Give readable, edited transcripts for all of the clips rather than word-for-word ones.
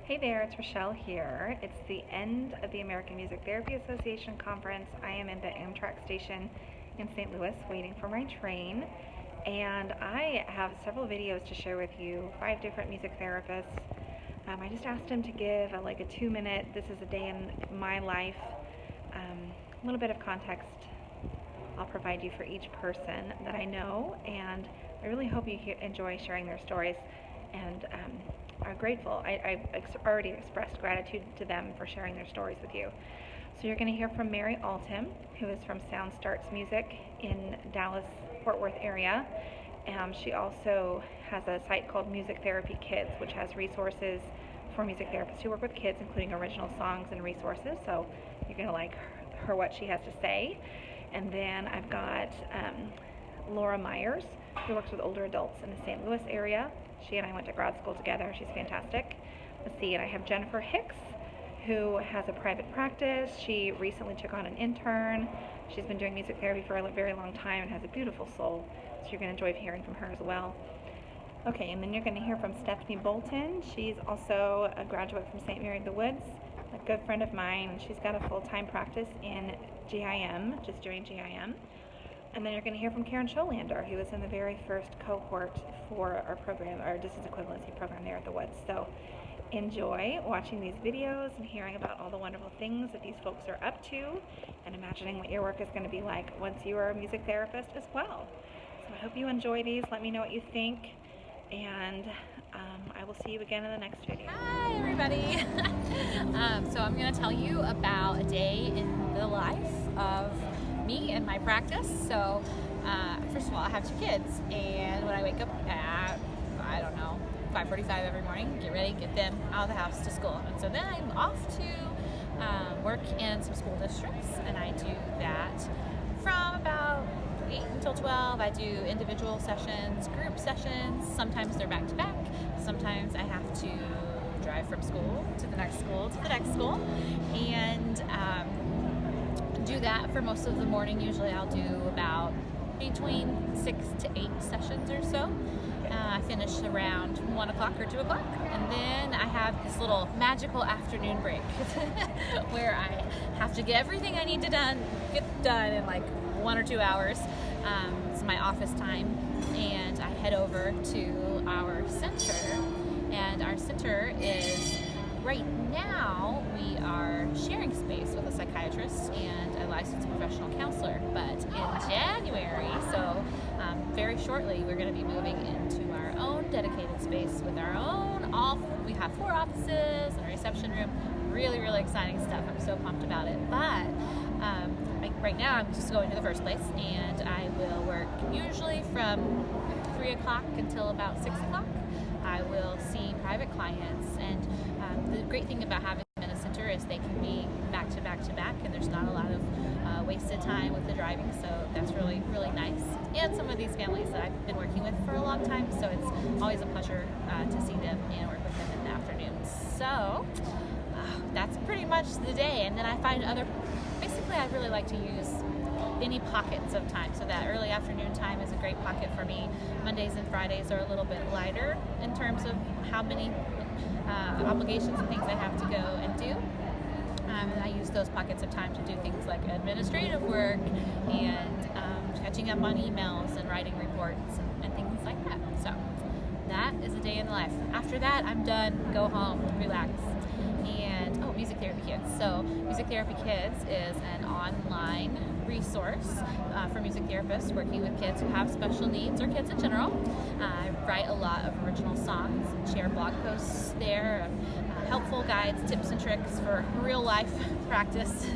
Hey there, it's Rochelle here. It's the end of the American Music Therapy Association conference. I am in the Amtrak station in St. Louis waiting for my train, and I have several videos to share with you, 5 different music therapists. I just asked them to give a 2-minute, this is a day in my life, a little bit of context I'll provide you for each person that I know, and I really hope you enjoy sharing their stories and are grateful. I already expressed gratitude to them for sharing their stories with you. So you're going to hear from Mary Alton, who is from Sound Starts Music in Dallas, Fort Worth area. She also has a site called Music Therapy Kids, which has resources for music therapists who work with kids, including original songs and resources. So you're going to like her what she has to say. And then I've got Laura Myers, who works with older adults in the St. Louis area. She and I went to grad school together. She's fantastic. Let's see, and I have Jennifer Hicks, who has a private practice. She recently took on an intern. She's been doing music therapy for a very long time and has a beautiful soul. So you're going to enjoy hearing from her as well. Okay, and then you're going to hear from Stephanie Bolton. She's also a graduate from St. Mary of the Woods, a good friend of mine, and she's got a full-time practice in GIM, just doing GIM. And then you're going to hear from Karen Scholander, who was in the very first cohort for our program, our distance equivalency program there at the Woods. So enjoy watching these videos and hearing about all the wonderful things that these folks are up to, and imagining what your work is going to be like once you are a music therapist as well. So I hope you enjoy these. Let me know what you think, and I will see you again in the next video. Hi everybody! So I'm going to tell you about a day in the life of me and my practice. So first of all, I have 2 kids, and when I wake up at, I don't know, 5:45 every morning, get ready, get them out of the house to school. And so then I'm off to work in some school districts, and I do that from about 8 until 12. I do individual sessions, group sessions. Sometimes they're back to back. Sometimes I have to drive from school to the next school to the next school, and do that for most of the morning. Usually I'll do about between 6 to 8 sessions or so. I finish around 1 o'clock or 2 o'clock, and then I have this little magical afternoon break where I have to get everything I need to get done in like 1 or 2 hours. It's my office time, and I head over to our center, and our center is, right now, we are sharing space with a psychiatrist and a licensed professional counselor, but in January, so very shortly, we're going to be moving into our own dedicated space with our own, we have 4 offices and a reception room. Really, really exciting stuff. I'm so pumped about it. But right now, I'm just going to the first place, and I will work usually from 3 o'clock until about 6 o'clock. I will see private clients, and the great thing about having them in a center is they can be back to back to back, and there's not a lot of wasted time with the driving, so that's really, really nice. And some of these families that I've been working with for a long time, so it's always a pleasure to see them and work with them in the afternoons. So that's pretty much the day, and then I find basically I really like to use any pockets of time, so that early afternoon time is a great pocket for me. Mondays and Fridays are a little bit lighter in terms of how many obligations and things I have to go and do. And I use those pockets of time to do things like administrative work and catching up on emails and writing reports and things like that. So that is a day in the life. After that, I'm done, go home, relax. And Music Therapy Kids. So Music Therapy Kids is an online resource for music therapists working with kids who have special needs or kids in general. I write a lot of original songs and share blog posts there, helpful guides, tips and tricks for real life practice.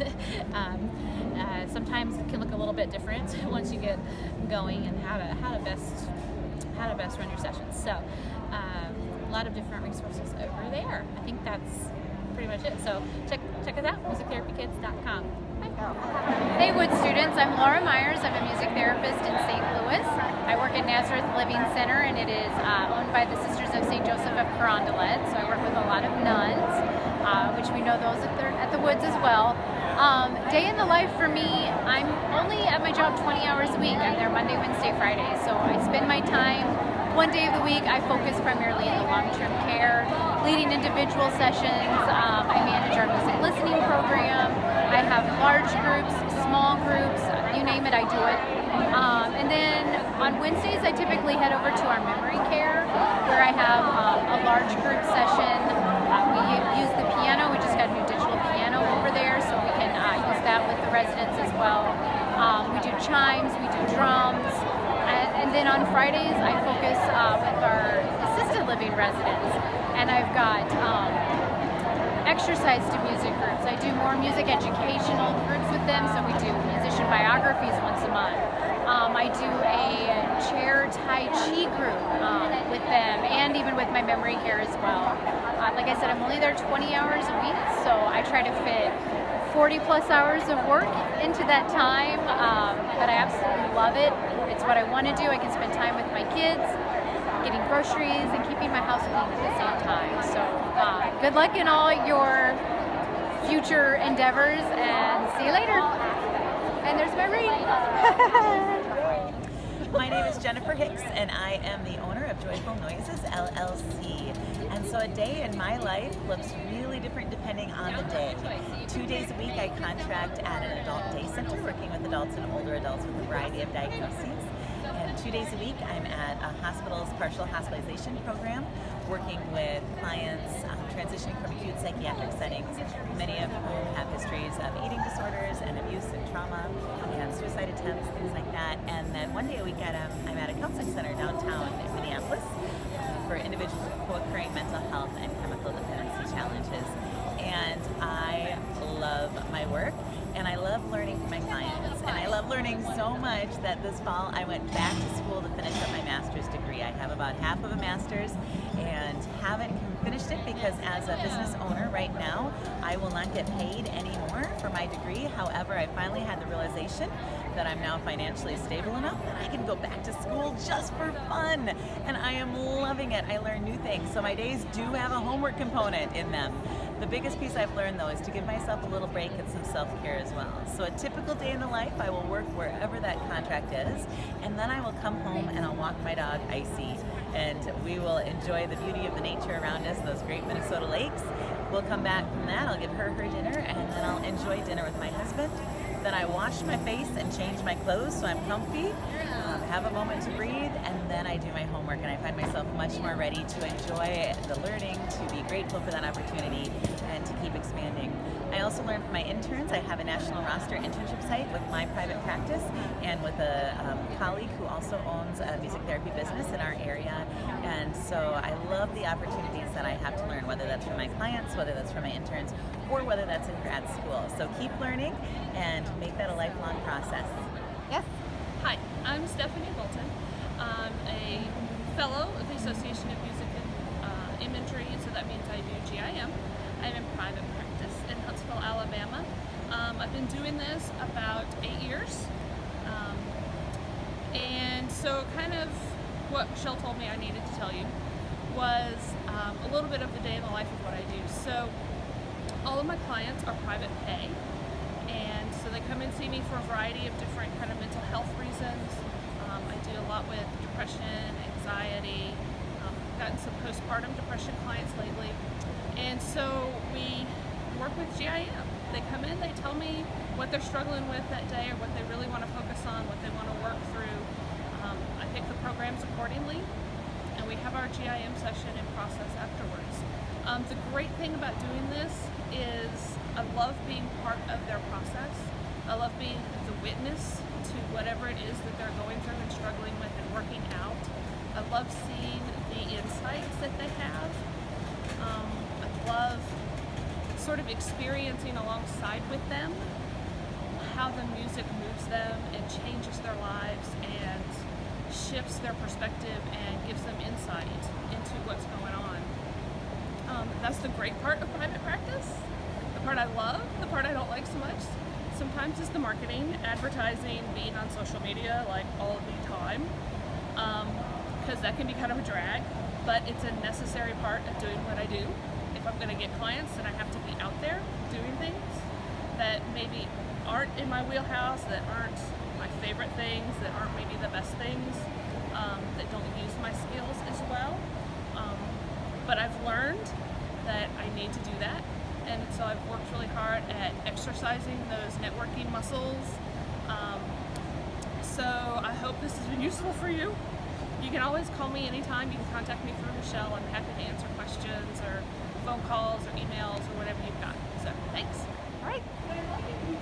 Sometimes it can look a little bit different once you get going, and how to best run your sessions. So a lot of different resources over there. I think that's pretty much it. So check us out, musictherapykids.com. Hey Wood students, I'm Laura Myers. I'm a music therapist in St. Louis. I work at Nazareth Living Center, and it is owned by the Sisters of St. Joseph of Carondelet. So I work with a lot of nuns, which we know those at the Woods as well. Day in the life for me, I'm only at my job 20 hours a week. I'm there Monday, Wednesday, Friday. So I spend my time one day of the week I focus primarily in the long-term care, leading individual sessions. I manage our music listening program. I have large groups, small groups, you name it, I do it. And then on Wednesdays I typically head over to our memory care where I have a large group session. We use the piano. We just got a new digital piano over there, so we can use that with the residents as well. We do chimes, we do drums, and then on Fridays I focus with our assisted living residents, and I've got exercise to music groups. I do more music educational groups with them, so we do musician biographies once a month. I do a chair Tai Chi group with them, and even with my memory care as well. Like I said, I'm only there 20 hours a week, so I try to fit 40 plus hours of work into that time, but I absolutely love it. It's what I want to do. I can spend time with my kids, getting groceries, and keeping my house clean at the same time. So good luck in all your future endeavors, and see you later. And there's my ring. My name is Jennifer Hicks, and I am the owner of Joyful Noises, LLC. And so a day in my life looks really different depending on the day. 2 days a week I contract at an adult day center working with adults and older adults with a variety of diagnoses. And 2 days a week I'm at a hospital's partial hospitalization program working with clients transitioning from acute psychiatric settings, many of whom have histories of eating disorders and abuse and trauma and suicide attempts, things like that. And then 1 day a week I'm at a counseling center downtown in Minneapolis for individuals with co-occurring mental health and chemical dependency challenges. And I love my work, and I love learning from my clients, and I love learning so much that this fall I went back to school to finish up my master's degree. I have about half of a master's and haven't finished it because as a business owner right now I will not get paid anymore for my degree. However, I finally had the realization that I'm now financially stable enough that I can go back to school just for fun, and I am loving it. I learn new things, so my days do have a homework component in them. The biggest piece I've learned though is to give myself a little break and some self-care as well. So a typical day in the life, I will work wherever that contract is, and then I will come home and I'll walk my dog Icy, and we will enjoy the beauty of the nature around us, those great Minnesota lakes. We'll come back from that, I'll give her dinner, and then I'll enjoy dinner with my husband. Then I wash my face and change my clothes so I'm comfy, have a moment to breathe, and then I do my homework, and I find myself much more ready to enjoy the learning, to be grateful for that opportunity, and to keep expanding. I also learn from my interns. I have a national roster internship site with my private practice and with a colleague who also owns a music therapy business in our area, and so I love the opportunities that I have to learn, whether that's from my clients, whether that's from my interns, or whether that's in grad school. So keep learning and make that a lifelong process. Yes. Hi, I'm Stephanie Bolton. I'm a fellow of the Association of Music and Imagery, so that means I do GIM. I'm in private practice in Huntsville, Alabama. I've been doing this about 8 years. And so kind of what Michelle told me I needed to tell you was a little bit of the day in the life of what I do. So all of my clients are private pay. And so they come and see me for a variety of different kind of mental health reasons. I do a lot with depression, anxiety, gotten some postpartum depression clients lately. And so we work with GIM. They come in, they tell me what they're struggling with that day or what they really want to focus on, what they want to work through. I pick the programs accordingly, and we have our GIM session and process afterwards. The great thing about doing this is I love being part of their process. I love being the witness to whatever it is that they're going through and struggling with and working out. I love seeing the insights that they have. I love sort of experiencing alongside with them how the music moves them and changes their lives and shifts their perspective and gives them insight into what's going on. That's the great part of private practice. The part I love, the part I don't like so much, sometimes is the marketing, advertising, being on social media like all the time, because that can be kind of a drag, but it's a necessary part of doing what I do. If I'm going to get clients, then I have to be out there doing things that maybe aren't in my wheelhouse, that aren't my favorite things, that aren't maybe the best things, that don't use my skills as well. But I've learned that I need to do that, and so I've worked really hard at exercising those networking muscles. So I hope this has been useful for you. You can always call me anytime. You can contact me through Michelle. I'm happy to answer questions or phone calls or emails or whatever you've got. So thanks. All right.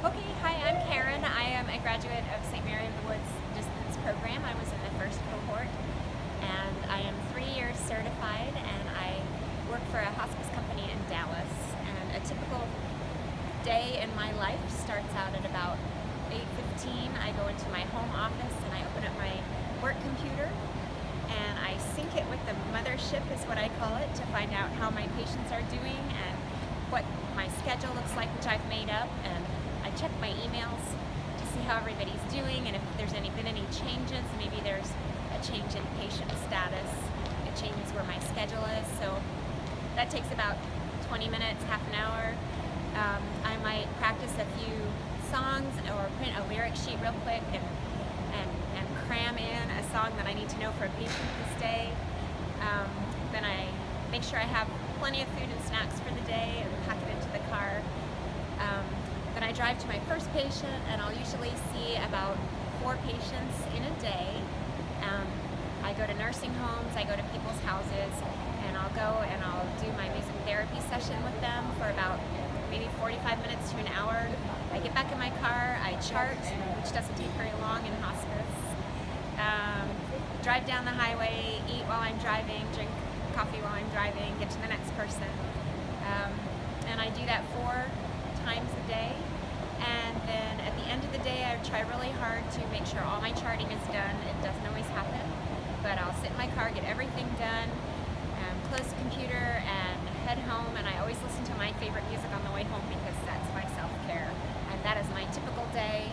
Okay, hi, I'm Karen. I am a graduate of St. Mary of the Woods Distance Program. I was in the first cohort, and I am 3 years certified, and I work for a hospice company in Dallas. And a typical day in my life starts out at about 8:15. I go into my home office and I open up my work computer and I sync it with the mothership, is what I call it, to find out how my patients are doing and what my schedule looks like, which I've made up, and I check my emails to see how everybody's doing and if there's been any changes. Maybe there's a change in patient status, it changes where my schedule is, so that takes about 20 minutes, half an hour. I might practice a few songs or print a lyric sheet real quick and cram in a song that I need to know for a patient this day. Then I make sure I have plenty of food and snacks for the day and pack it into the car. Then I drive to my first patient, and I'll usually see about 4 patients in a day. I go to nursing homes, I go to people's houses, and I'll go and I'll do my music therapy session with them for about maybe 45 minutes to an hour. I get back in my car, I chart, which doesn't take very long in hospice. Drive down the highway, eat while I'm driving, drink coffee while I'm driving, get to the next person. And I do that 4 times a day. And then at the end of the day, I try really hard to make sure all my charting is done. It doesn't always happen, but I'll sit in my car, get everything done, close the computer, and head home. And I always listen to my favorite music on the way home because that's my self-care. And that is my typical day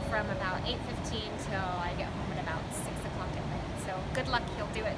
from about 8:15 till I get home at about 6 o'clock at night. So good luck, you'll do it.